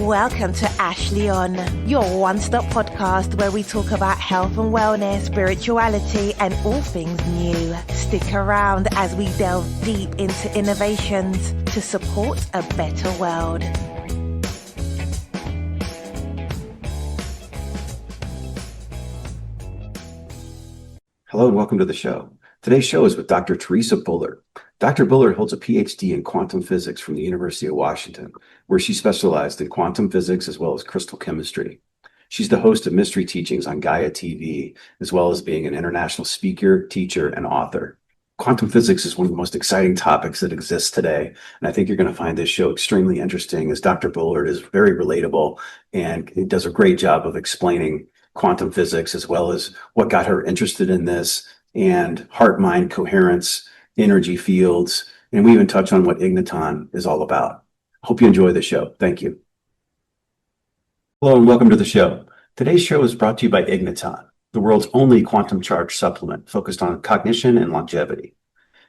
Welcome to Ashley On, your one-stop podcast where we talk about health and wellness, spirituality, and all things new. Stick around as we delve deep into innovations to support a better world. Hello and welcome to the show. Today's show is with Dr. Theresa Bullard. Dr. Bullard holds a Ph.D. in quantum physics from the University of Washington, where she specialized in quantum physics as well as crystal chemistry. She's the host of mystery teachings on Gaia TV, as well as being an international speaker, teacher, and author. Quantum physics is one of the most exciting topics that exists today, and I think you're going to find this show extremely interesting, as Dr. Bullard is very relatable and does a great job of explaining quantum physics as well as what got her interested in this and heart-mind coherence, energy fields, and we even touch on what igniton is all about. Hope you enjoy the show. Thank you. Hello and welcome to the show. Today's show is brought to you by igniton, the world's only quantum charge supplement focused on cognition and longevity.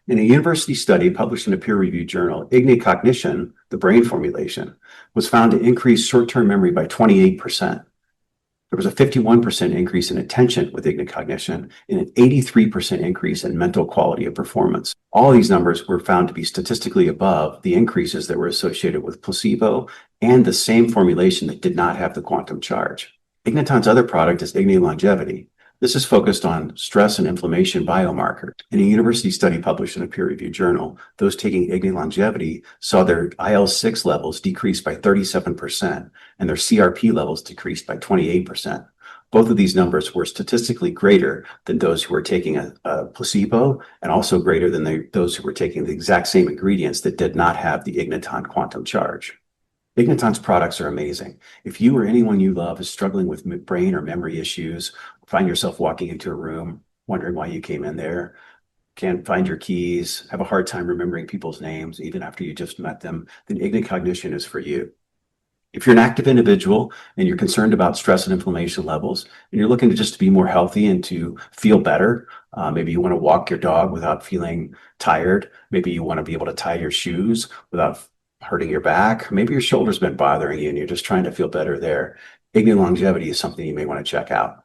In a university study published in a peer-reviewed journal, ignicognition, the brain formulation, was found to increase short-term memory by 28%. There was a 51% increase in attention with ignicognition and an 83% increase in mental quality of performance. All these numbers were found to be statistically above the increases that were associated with placebo and the same formulation that did not have the quantum charge. Igniton's other product is Igni-Longevity. This is focused on stress and inflammation biomarker. In a university study published in a peer-reviewed journal, those taking Igni-Longevity saw their IL-6 levels decrease by 37% and their CRP levels decreased by 28%. Both of these numbers were statistically greater than those who were taking a placebo and also greater than those who were taking the exact same ingredients that did not have the Igniton quantum charge. Igniton's products are amazing. If you or anyone you love is struggling with brain or memory issues, find yourself walking into a room, wondering why you came in there, can't find your keys, have a hard time remembering people's names, even after you just met them, then Ignicognition is for you. If you're an active individual and you're concerned about stress and inflammation levels, and you're looking to just be more healthy and to feel better, maybe you want to walk your dog without feeling tired, maybe you want to be able to tie your shoes without hurting your back, maybe your shoulder's been bothering you and you're just trying to feel better there, Igni-Longevity is something you may want to check out.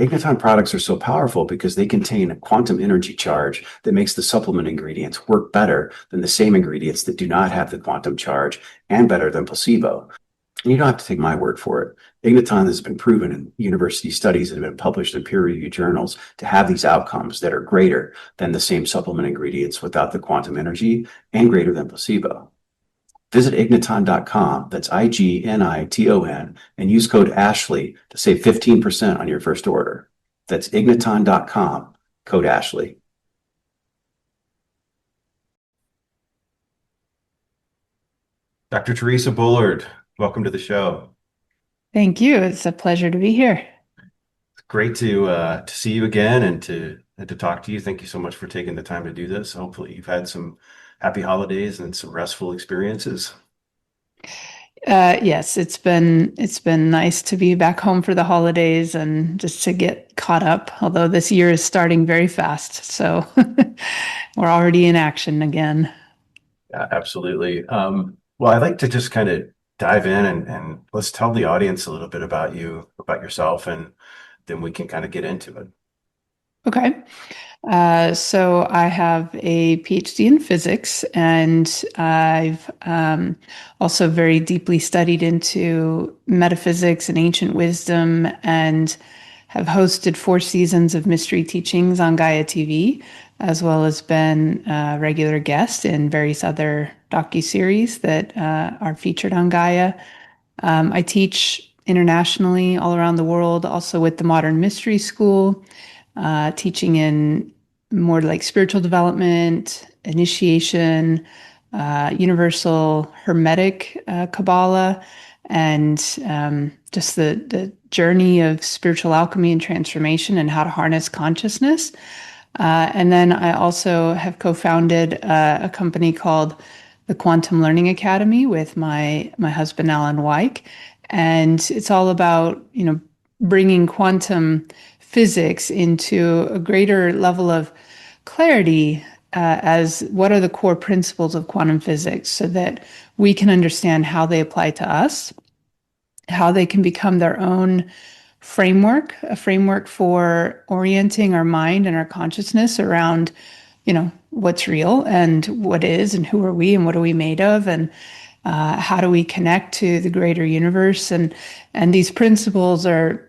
Igniton products are so powerful because they contain a quantum energy charge that makes the supplement ingredients work better than the same ingredients that do not have the quantum charge and better than placebo. And you don't have to take my word for it. Igniton has been proven in university studies that have been published in peer-reviewed journals to have these outcomes that are greater than the same supplement ingredients without the quantum energy and greater than placebo. Visit igniton.com, that's IGNITON, and use code ASHLEY to save 15% on your first order. That's igniton.com, code ASHLEY. Dr. Theresa Bullard, welcome to the show. Thank you. It's a pleasure to be here. It's great to see you again and to talk to you. Thank you so much for taking the time to do this. Hopefully you've had some happy holidays and some restful experiences. Yes, it's been nice to be back home for the holidays and just to get caught up, although this year is starting very fast. So we're already in action again. Yeah, absolutely. Well, I'd like to just kind of dive in and let's tell the audience a little bit about you, about yourself, and then we can kind of get into it. Okay. So I have a PhD in physics, and I've also very deeply studied into metaphysics and ancient wisdom, and have hosted 4 seasons of mystery teachings on Gaia TV, as well as been a regular guest in various other docuseries that are featured on Gaia. I teach internationally all around the world, also with the Modern Mystery School, teaching in more like spiritual development, initiation, universal hermetic Kabbalah, and just the journey of spiritual alchemy and transformation and how to harness consciousness. And then I also have co-founded a company called the Quantum Learning Academy with my husband, Alan Wyke. And it's all about, bringing quantum physics into a greater level of clarity as what are the core principles of quantum physics so that we can understand how they apply to us, how they can become their own framework, a framework for orienting our mind and our consciousness around, what's real and what is and who are we and what are we made of, and how do we connect to the greater universe. And these principles are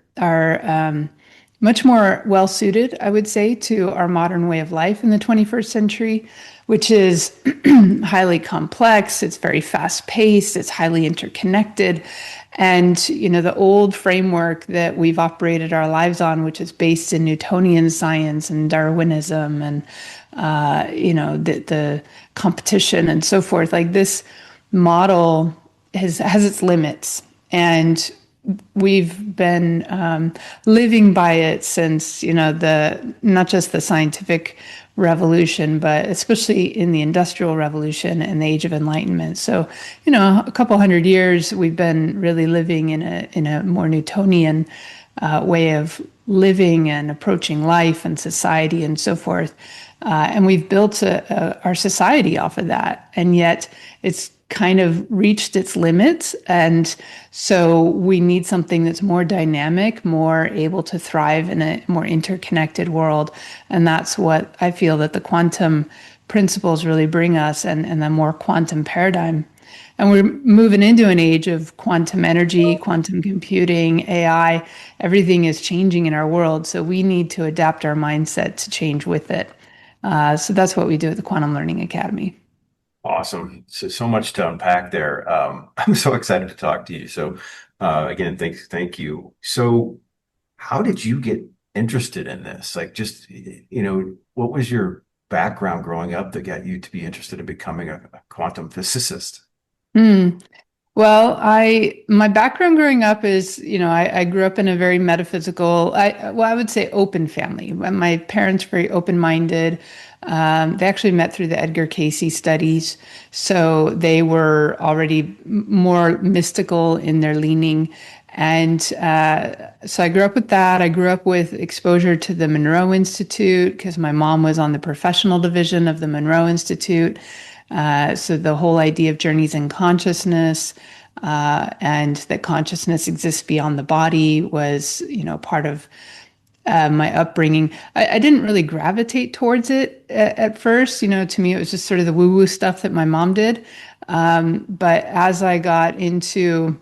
much more well suited, I would say, to our modern way of life in the 21st century, which is highly complex. It's very fast paced. It's highly interconnected. And, the old framework that we've operated our lives on, which is based in Newtonian science and Darwinism and, the competition and so forth, like this model has its limits. And we've been living by it since, not just the scientific revolution, but especially in the Industrial Revolution and the Age of Enlightenment. So, a couple hundred years, we've been really living in a more Newtonian way of living and approaching life and society and so forth. And we've built our society off of that. And yet it's kind of reached its limits. And so we need something that's more dynamic, more able to thrive in a more interconnected world. And that's what I feel that the quantum principles really bring us, and the more quantum paradigm. And we're moving into an age of quantum energy, quantum computing, AI. Everything is changing in our world. So we need to adapt our mindset to change with it. So that's what we do at the Quantum Learning Academy. Awesome. So much to unpack there. I'm so excited to talk to you. So again, thank you. So how did you get interested in this? Like, just, what was your background growing up that got you to be interested in becoming a quantum physicist? Well, my background growing up is, I grew up in a very metaphysical, I would say open family. My parents were very open-minded. They actually met through the Edgar Cayce studies. So they were already more mystical in their leaning. And so I grew up with that. I grew up with exposure to the Monroe Institute because my mom was on the professional division of the Monroe Institute. So the whole idea of journeys in consciousness, and that consciousness exists beyond the body was, part of my upbringing. I didn't really gravitate towards it at first. To me, it was just sort of the woo-woo stuff that my mom did. But as I got into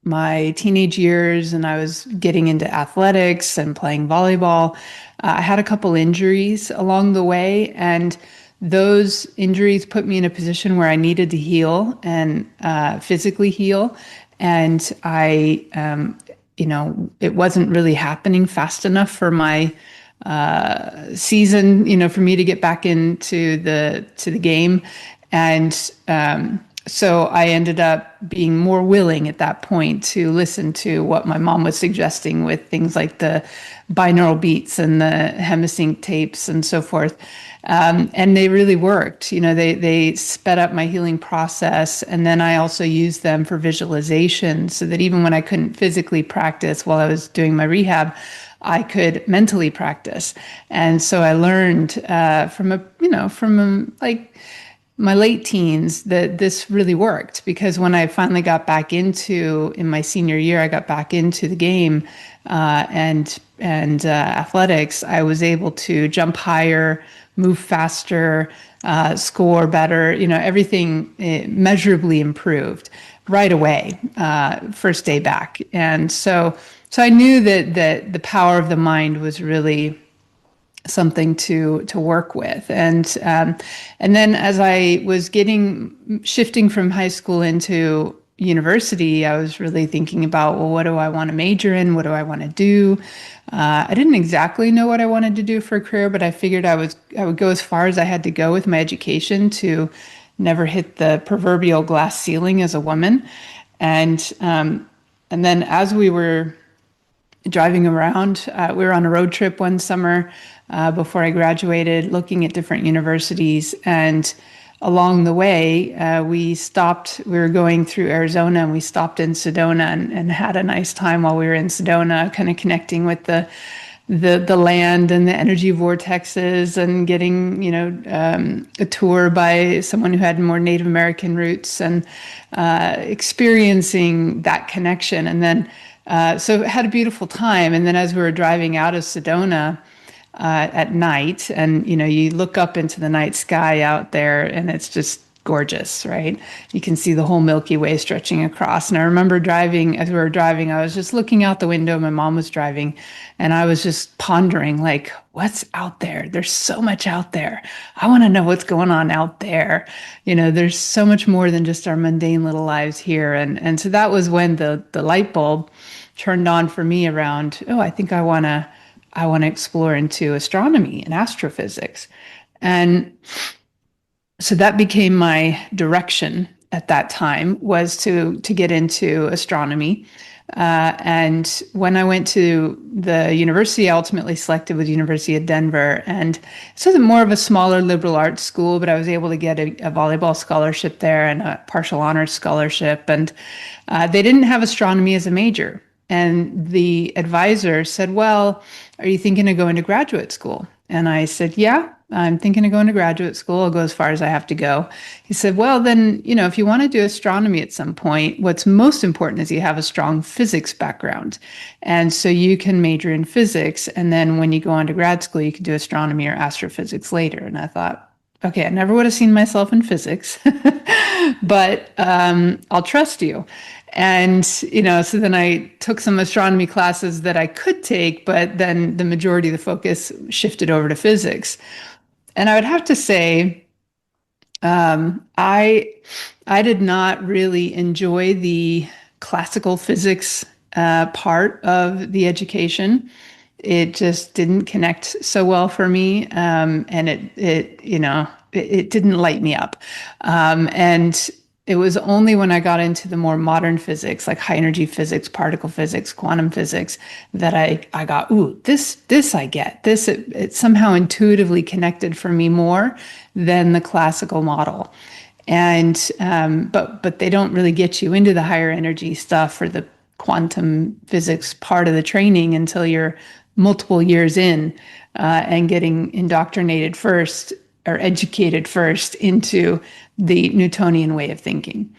my teenage years and I was getting into athletics and playing volleyball, I had a couple injuries along the way, and those injuries put me in a position where I needed to heal and physically heal. And I, it wasn't really happening fast enough for my season, for me to get back into the game. And so I ended up being more willing at that point to listen to what my mom was suggesting with things like the binaural beats and the hemisync tapes and so forth. And they really worked. They sped up my healing process. And then I also used them for visualization so that even when I couldn't physically practice while I was doing my rehab, I could mentally practice. And so I learned from my late teens that this really worked, because when I finally got back in my senior year, I got back into the game and athletics, I was able to jump higher, move faster, score better, everything measurably improved right away, first day back. And so I knew that the power of the mind was really something to work with. And then as I was shifting from high school into university, I was really thinking about, well, what do I want to major in? What do I want to do? I didn't exactly know what I wanted to do for a career, but I figured I would go as far as I had to go with my education to never hit the proverbial glass ceiling as a woman. And then as we were driving around, we were on a road trip one summer before I graduated, looking at different universities. And along the way, we were going through Arizona, and we stopped in Sedona and had a nice time while we were in Sedona, kind of connecting with the the land and the energy vortexes, and getting, a tour by someone who had more Native American roots, and experiencing that connection. And then, so had a beautiful time. And then as we were driving out of Sedona at night, and, you look up into the night sky out there, and it's just gorgeous, right? You can see the whole Milky Way stretching across. And I remember as we were driving, I was just looking out the window. My mom was driving, and I was just pondering, like, what's out there? There's so much out there. I want to know what's going on out there. There's so much more than just our mundane little lives here. And so that was when the light bulb turned on for me around, I think I want to explore into astronomy and astrophysics. And so that became my direction at that time, was to get into astronomy. And when I went to the university, I ultimately selected with University of Denver. And so more of a smaller liberal arts school, but I was able to get a volleyball scholarship there and a partial honors scholarship. And they didn't have astronomy as a major. And the advisor said, well, are you thinking of going to graduate school? And I said, yeah, I'm thinking of going to graduate school. I'll go as far as I have to go. He said, well, then, if you want to do astronomy at some point, what's most important is you have a strong physics background. And so you can major in physics. And then when you go on to grad school, you can do astronomy or astrophysics later. And I thought, okay, I never would have seen myself in physics, but I'll trust you. And, so then I took some astronomy classes that I could take, but then the majority of the focus shifted over to physics. And I would have to say, I did not really enjoy the classical physics part of the education. It just didn't connect so well for me, and it didn't light me up. And it was only when I got into the more modern physics, like high energy physics, particle physics, quantum physics, that I got, this I get. It somehow intuitively connected for me more than the classical model. And but they don't really get you into the higher energy stuff or the quantum physics part of the training until you're multiple years in, and getting indoctrinated first, or educated first, into the Newtonian way of thinking.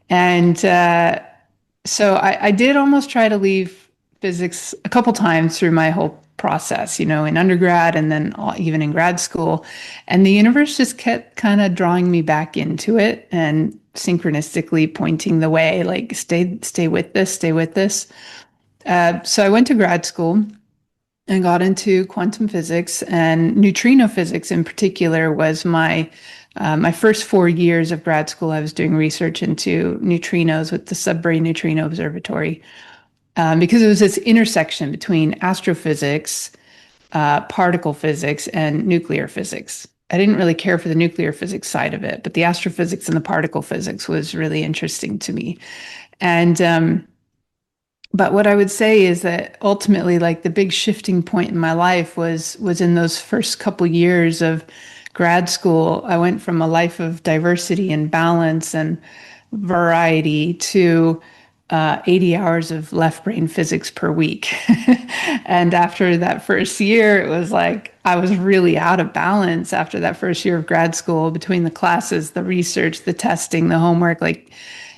And so I did almost try to leave physics a couple times through my whole process, in undergrad and then even in grad school. And the universe just kept kind of drawing me back into it and synchronistically pointing the way, like, stay with this, stay with this. So I went to grad school and got into quantum physics, and neutrino physics in particular was my first 4 years of grad school. I was doing research into neutrinos with the Sudbury Neutrino Observatory, because it was this intersection between astrophysics, particle physics, and nuclear physics. I didn't really care for the nuclear physics side of it, but the astrophysics and the particle physics was really interesting to me. And but what I would say is that ultimately, like, the big shifting point in my life was in those first couple years of grad school. I went from a life of diversity and balance and variety to 80 hours of left brain physics per week. And after that first year, it was like I was really out of balance after that first year of grad school, between the classes, the research, the testing, the homework, like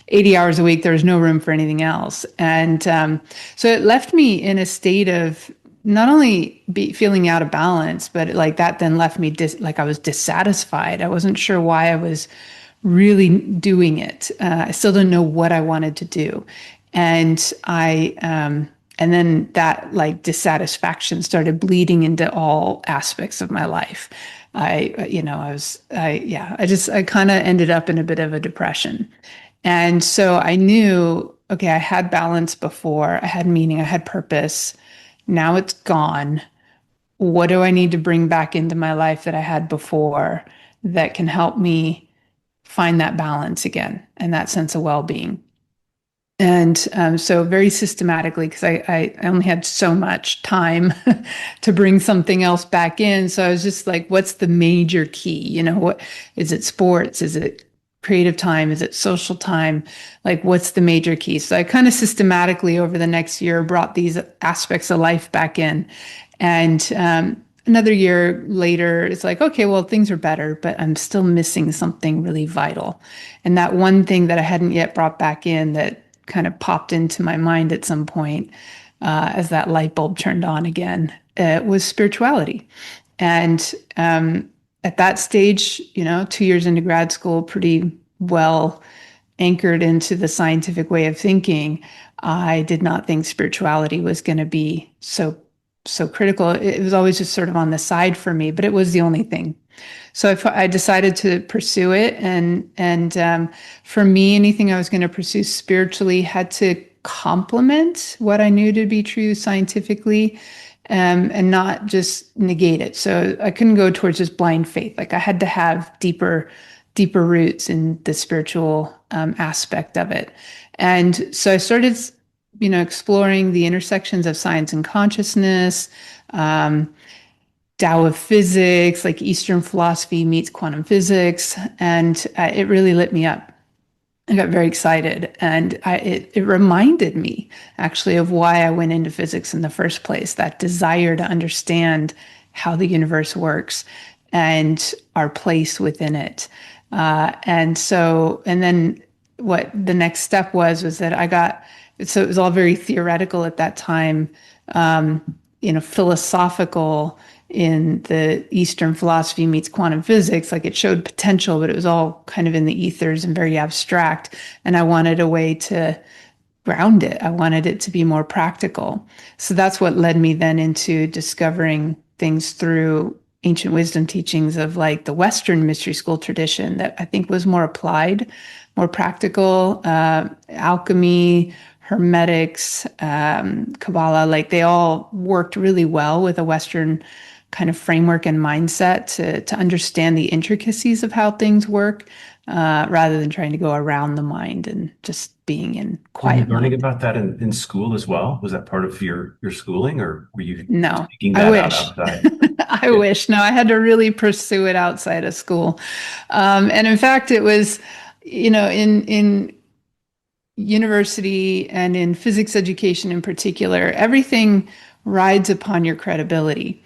80 hours a week. There was no room for anything else. And so it left me in a state of not only feeling out of balance, but like that then left me like I was dissatisfied. I wasn't sure why I was really doing it. I still didn't know what I wanted to do. And and then that, like, dissatisfaction started bleeding into all aspects of my life. I kind of ended up in a bit of a depression. And so I knew, okay, I had balance before, I had meaning, I had purpose. Now it's gone. What do I need to bring back into my life that I had before that can help me find that balance again and that sense of well-being? And so very systematically, because I only had so much time to bring something else back in. So I was just like, what's the major key? What is it? Sports? Is it creative time? Is it social time? Like, what's the major key? So I kind of systematically over the next year brought these aspects of life back in. And another year later, it's like, okay, well, things are better, but I'm still missing something really vital. And that one thing that I hadn't yet brought back in that kind of popped into my mind at some point as that light bulb turned on again was spirituality. And at that stage, 2 years into grad school, pretty well anchored into the scientific way of thinking, I did not think spirituality was going to be so critical. It was always just sort of on the side for me, but it was the only thing. So I decided to pursue it, and for me, anything I was going to pursue spiritually had to complement what I knew to be true scientifically, and not just negate it. So I couldn't go towards just blind faith. Like I had to have deeper roots in the spiritual aspect of it. And so I started, exploring the intersections of science and consciousness, Tao of physics, like Eastern philosophy meets quantum physics, and it really lit me up. I got very excited, and it reminded me actually of why I went into physics in the first place, that desire to understand how the universe works and our place within it. And then what the next step was that so it was all very theoretical at that time, philosophical in the Eastern philosophy meets quantum physics. Like it showed potential, but it was all kind of in the ethers and very abstract. And I wanted a way to ground it. I wanted it to be more practical. So that's what led me then into discovering things through ancient wisdom teachings of like the Western mystery school tradition that I think was more applied, more practical, alchemy, Hermetics, Kabbalah, like they all worked really well with a Western kind of framework and mindset to understand the intricacies of how things work, rather than trying to go around the mind and just being in quiet. Were you learning about that in school as well? Was that part of your schooling, or were you No, seeking I that wish. out outside? I wish. No, I had to really pursue it outside of school. And in fact, it was, in university and in physics education in particular, everything rides upon your credibility.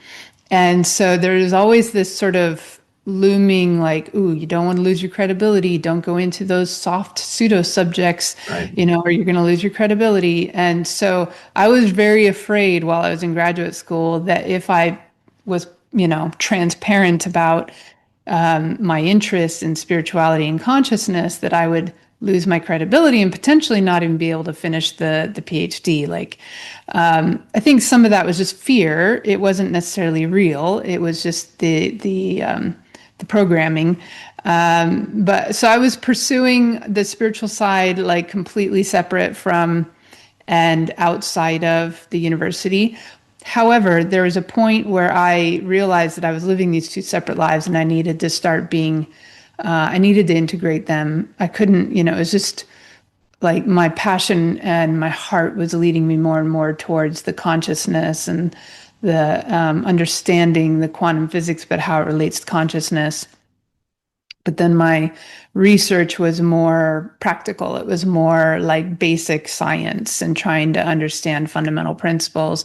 And so there's always this sort of looming like, ooh, you don't want to lose your credibility. Don't go into those soft pseudo subjects, Right. or you're going to lose your credibility. And so I was very afraid while I was in graduate school that if I was, transparent about my interest in spirituality and consciousness, that I would lose my credibility and potentially not even be able to finish the PhD. Like, I think some of that was just fear. It wasn't necessarily real. It was just the programming. But so I was pursuing the spiritual side, like completely separate from and outside of the university. However, there was a point where I realized that I was living these two separate lives and I needed to start I needed to integrate them. I couldn't, it was just like my passion and my heart was leading me more and more towards the consciousness and the understanding the quantum physics, but how it relates to consciousness. But then my research was more practical. It was more like basic science and trying to understand fundamental principles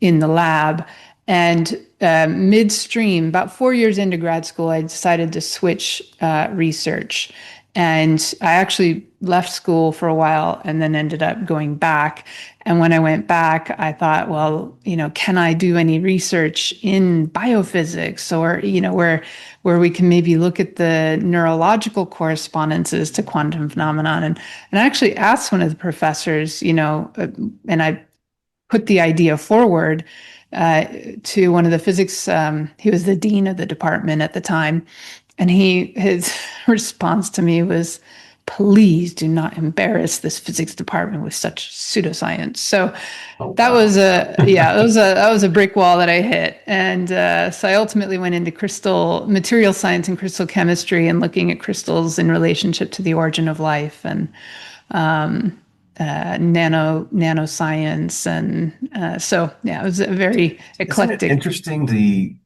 in the lab. And midstream, about 4 years into grad school, I decided to switch research. And I actually left school for a while and then ended up going back. And when I went back, I thought, well, can I do any research in biophysics or, where we can maybe look at the neurological correspondences to quantum phenomenon. And I actually asked one of the professors, and I put the idea forward to one of the physics, he was the dean of the department at the time. And his response to me was, please do not embarrass this physics department with such pseudoscience. So that was that was a brick wall that I hit. And so I ultimately went into crystal material science and crystal chemistry and looking at crystals in relationship to the origin of life and nanoscience. And it was a very eclectic. Isn't it interesting?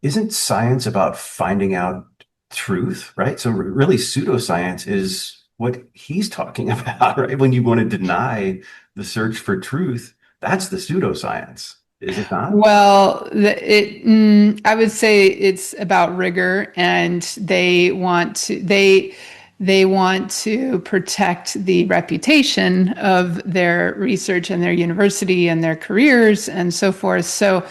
Isn't science about finding out truth, right? So really pseudoscience is what he's talking about, right? When you want to deny the search for truth, that's the pseudoscience. Is it not? Well, I would say it's about rigor, and they want to protect the reputation of their research and their university and their careers and so forth. So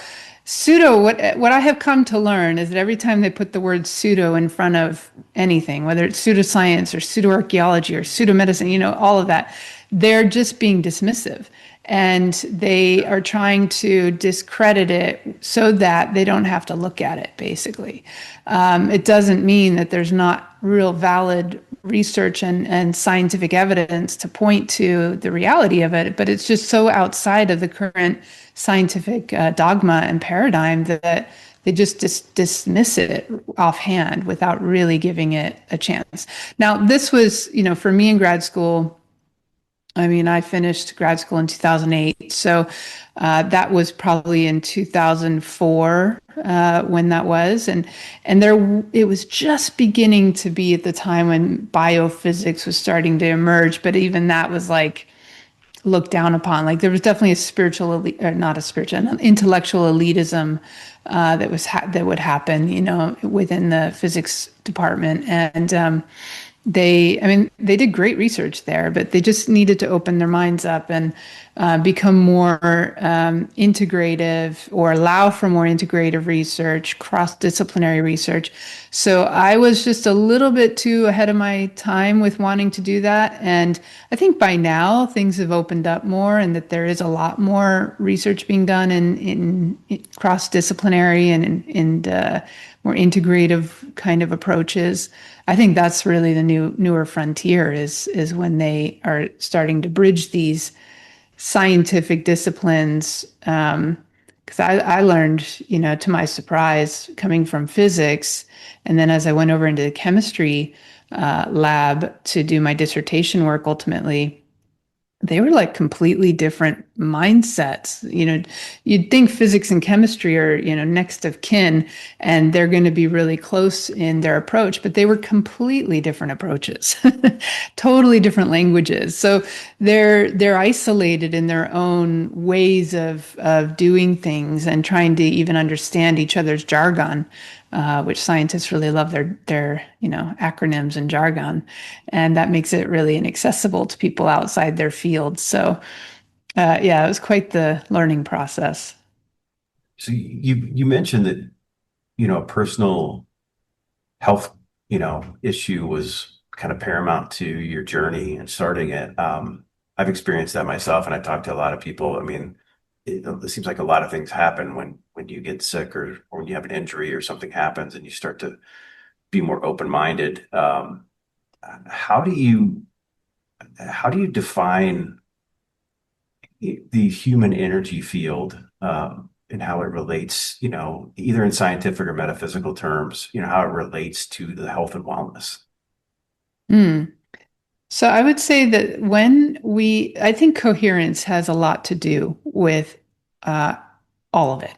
pseudo, what I have come to learn is that every time they put the word pseudo in front of anything, whether it's pseudoscience or pseudoarchaeology or pseudomedicine, all of that, they're just being dismissive. And they are trying to discredit it so that they don't have to look at it, basically. It doesn't mean that there's not real valid research and scientific evidence to point to the reality of it, but it's just so outside of the current scientific dogma and paradigm that they just dismiss it offhand without really giving it a chance. Now, this was, for me in grad school, I finished grad school in 2008. So that was probably in 2004 when that was. And it was just beginning to be at the time when biophysics was starting to emerge. But even that was like looked down upon. Like there was definitely a spiritual, or not a spiritual, an intellectual elitism that would happen, within the physics department. And they did great research there, but they just needed to open their minds up and become more integrative, or allow for more integrative research, cross-disciplinary research. So I was just a little bit too ahead of my time with wanting to do that. And I think by now things have opened up more, and that there is a lot more research being done in cross-disciplinary and more integrative kind of approaches. I think that's really the newer frontier is when they are starting to bridge these scientific disciplines. Because I learned, to my surprise, coming from physics, and then as I went over into the chemistry lab to do my dissertation work, ultimately, they were like completely different mindsets. You'd think physics and chemistry are, next of kin, and they're going to be really close in their approach, but they were completely different approaches, totally different languages. So they're isolated in their own ways of doing things and trying to even understand each other's jargon. Which scientists really love their acronyms and jargon, and that makes it really inaccessible to people outside their field. So, it was quite the learning process. So you mentioned that a personal health issue was kind of paramount to your journey and starting it. I've experienced that myself, and I talked to a lot of people. It seems like a lot of things happen when you get sick, or when you have an injury or something happens and you start to be more open-minded. How do you define the human energy field, and how it relates, either in scientific or metaphysical terms, how it relates to the health and wellness? So I would say that I think coherence has a lot to do with all of it,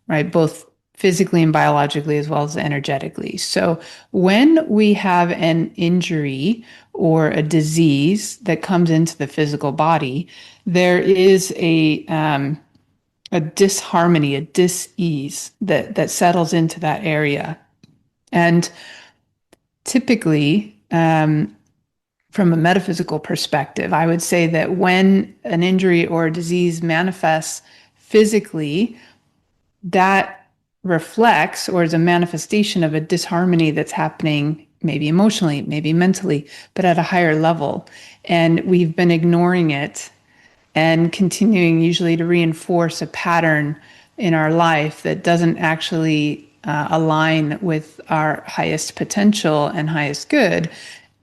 right? Both physically and biologically, as well as energetically. So when we have an injury or a disease that comes into the physical body, there is a disharmony, a dis-ease that settles into that area. And typically, from a metaphysical perspective, I would say that when an injury or a disease manifests physically, that reflects or is a manifestation of a disharmony that's happening maybe emotionally, maybe mentally, but at a higher level. And we've been ignoring it and continuing usually to reinforce a pattern in our life that doesn't actually align with our highest potential and highest good.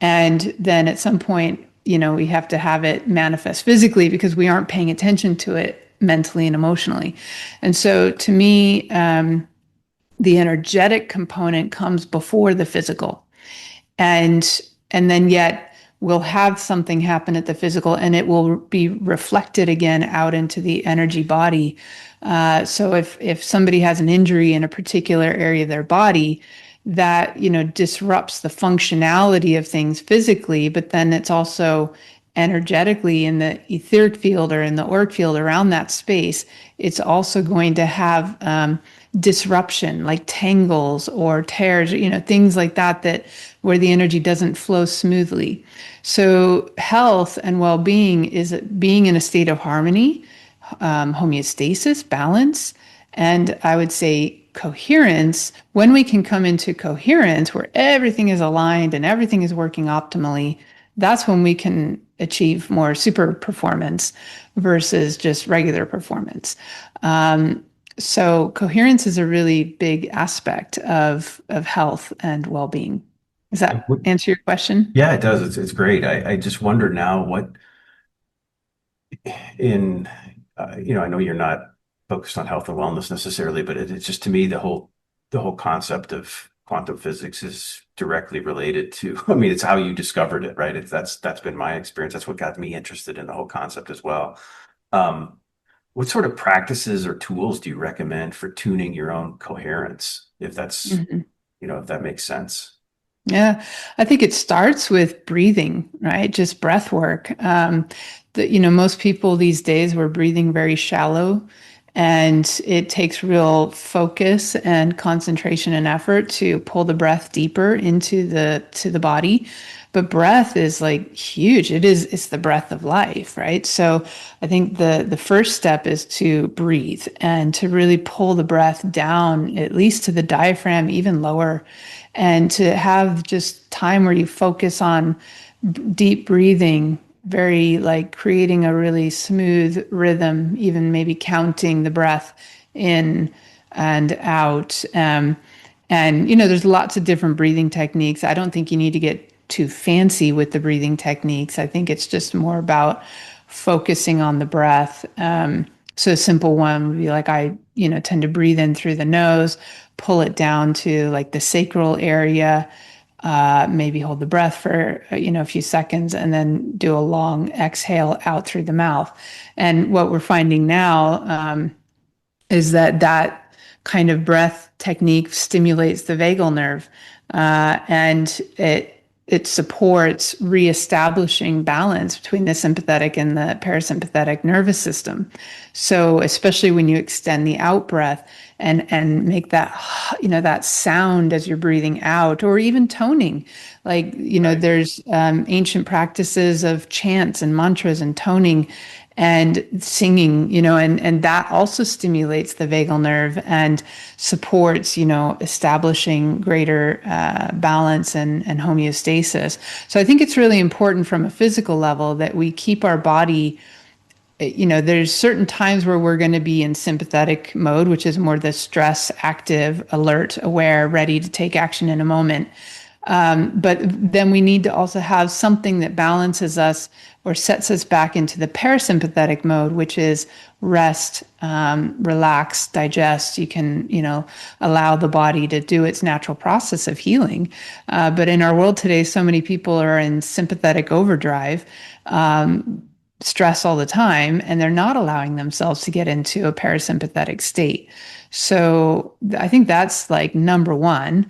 And then at some point, we have to have it manifest physically because we aren't paying attention to it mentally and emotionally. And so to me, the energetic component comes before the physical. And then yet we'll have something happen at the physical, and it will be reflected again out into the energy body. So if somebody has an injury in a particular area of their body, that disrupts the functionality of things physically, but then it's also energetically in the etheric field or in the auric field around that space, it's also going to have disruption, like tangles or tears, things like that where the energy doesn't flow smoothly. So health and well-being is being in a state of harmony, homeostasis, balance, and I would say coherence. When we can come into coherence where everything is aligned and everything is working optimally, that's when we can achieve more super performance versus just regular performance. So coherence is a really big aspect of health and well-being. Does that answer your question? Yeah, it does. It's great. I just wonder now what I know you're not focused on health and wellness necessarily, but it's just to me the whole concept of quantum physics is directly related to, I mean, it's how you discovered it, right? That's been my experience. That's what got me interested in the whole concept as well. What sort of practices or tools do you recommend for tuning your own coherence, if that's, if that makes sense? Yeah, I think it starts with breathing, right? Just breath work. Most people these days we're breathing very shallow, and it takes real focus and concentration and effort to pull the breath deeper into the body. But breath is like huge. It's the breath of life, right? So I think the first step is to breathe and to really pull the breath down, at least to the diaphragm, even lower, and to have just time where you focus on deep breathing, very like creating a really smooth rhythm, even maybe counting the breath in and out. There's lots of different breathing techniques. I don't think you need to get too fancy with the breathing techniques. I think it's just more about focusing on the breath. So a simple one would be like I tend to breathe in through the nose, pull it down to like the sacral area, maybe hold the breath for a few seconds, and then do a long exhale out through the mouth. And what we're finding now is that kind of breath technique stimulates the vagal nerve, and it supports reestablishing balance between the sympathetic and the parasympathetic nervous system. So especially when you extend the out breath and make that, that sound as you're breathing out, or even toning, like, Right. There's ancient practices of chants and mantras and toning and singing, and that also stimulates the vagal nerve and supports, establishing greater balance and homeostasis. So I think it's really important from a physical level that we keep our body, there's certain times where we're going to be in sympathetic mode, which is more the stress, active, alert, aware, ready to take action in a moment. But then we need to also have something that balances us or sets us back into the parasympathetic mode, which is rest, relax, digest. You can, allow the body to do its natural process of healing. But in our world today, so many people are in sympathetic overdrive, stress all the time, and they're not allowing themselves to get into a parasympathetic state. So I think that's like number one.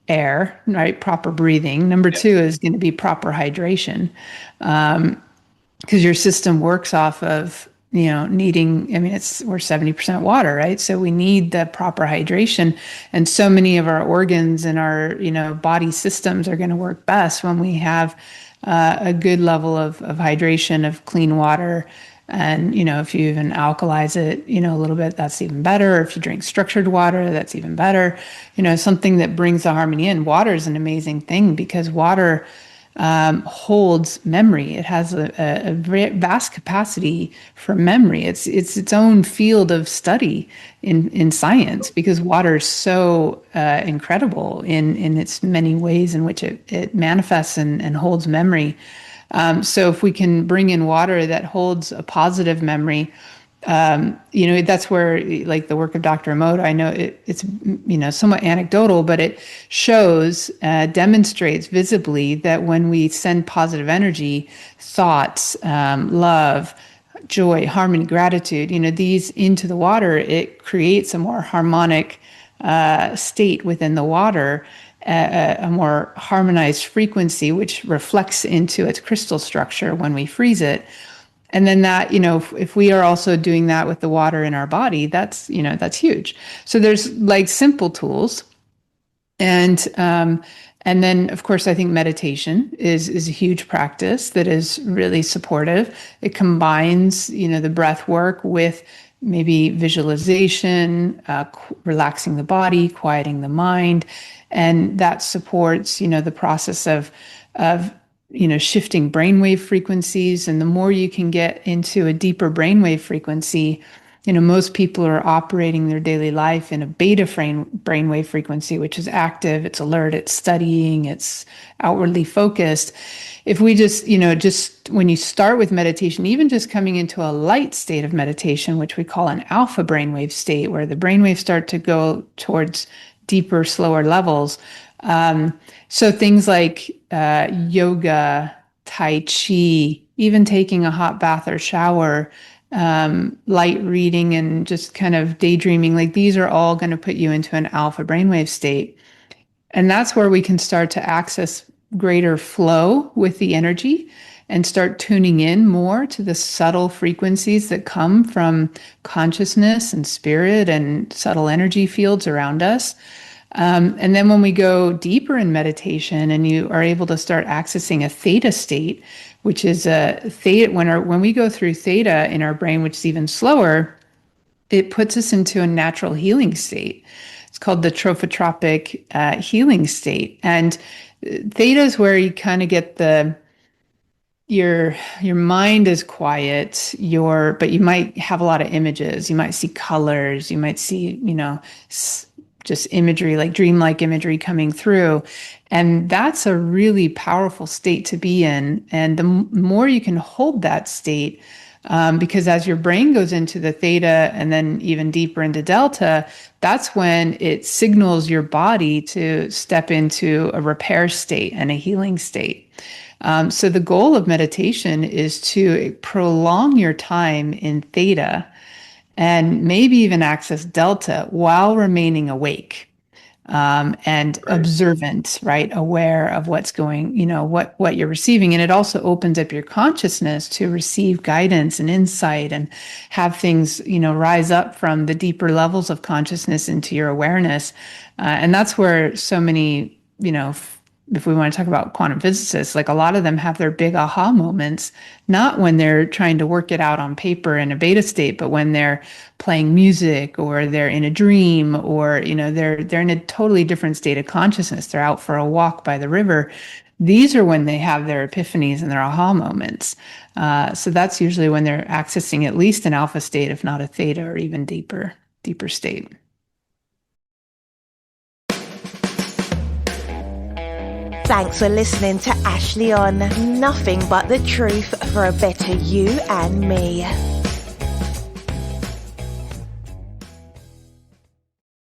Air, right? Proper breathing. Number two is going to be proper hydration, because your system works off of, needing, we're 70% water, right? So we need the proper hydration. And so many of our organs and our, body systems are going to work best when we have a good level of hydration, of clean water. And, if you even alkalize it, a little bit, that's even better. If you drink structured water, that's even better. Something that brings the harmony in. Water is an amazing thing because water holds memory. It has a very vast capacity for memory. It's its own field of study in science because water is so incredible in its many ways in which it manifests and holds memory. So if we can bring in water that holds a positive memory, that's where like the work of Dr. Emoto, I know it's, somewhat anecdotal, but it shows, demonstrates visibly that when we send positive energy, thoughts, love, joy, harmony, gratitude, these into the water, it creates a more harmonic state within the water. a more harmonized frequency, which reflects into its crystal structure when we freeze it. And then that, if we are also doing that with the water in our body, that's huge. So there's like simple tools. And then, of course, I think meditation is a huge practice that is really supportive. It combines, the breath work with maybe visualization, relaxing the body, quieting the mind, and that supports, the process of shifting brainwave frequencies. And the more you can get into a deeper brainwave frequency, most people are operating their daily life in a beta brainwave frequency, which is active, it's alert, it's studying, it's outwardly focused. If we just when you start with meditation, even just coming into a light state of meditation, which we call an alpha brainwave state, where the brainwaves start to go towards deeper, slower levels. So things like yoga, tai chi, even taking a hot bath or shower, light reading and just kind of daydreaming, like these are all going to put you into an alpha brainwave state. And that's where we can start to access greater flow with the energy and start tuning in more to the subtle frequencies that come from consciousness and spirit and subtle energy fields around us. And then when we go deeper in meditation and you are able to start accessing a theta state, which is a theta, when we go through theta in our brain, which is even slower, it puts us into a natural healing state. It's called the trophotropic healing state. And theta is where you kind of get your mind is quiet, but you might have a lot of images. You might see colors. You might see, just imagery, like dreamlike imagery coming through. And that's a really powerful state to be in. And the more you can hold that state, because as your brain goes into the theta and then even deeper into delta, that's when it signals your body to step into a repair state and a healing state. So the goal of meditation is to prolong your time in theta and maybe even access delta while remaining awake. And observant, right? Aware of what's going, what you're receiving. And it also opens up your consciousness to receive guidance and insight and have things, rise up from the deeper levels of consciousness into your awareness. And that's where so many, if we want to talk about quantum physicists, like a lot of them have their big aha moments, not when they're trying to work it out on paper in a beta state, but when they're playing music or they're in a dream or, they're in a totally different state of consciousness. They're out for a walk by the river. These are when they have their epiphanies and their aha moments. So that's usually when they're accessing at least an alpha state, if not a theta or even deeper state. Thanks for listening to Ashley on Nothing But the Truth for a Better You and Me.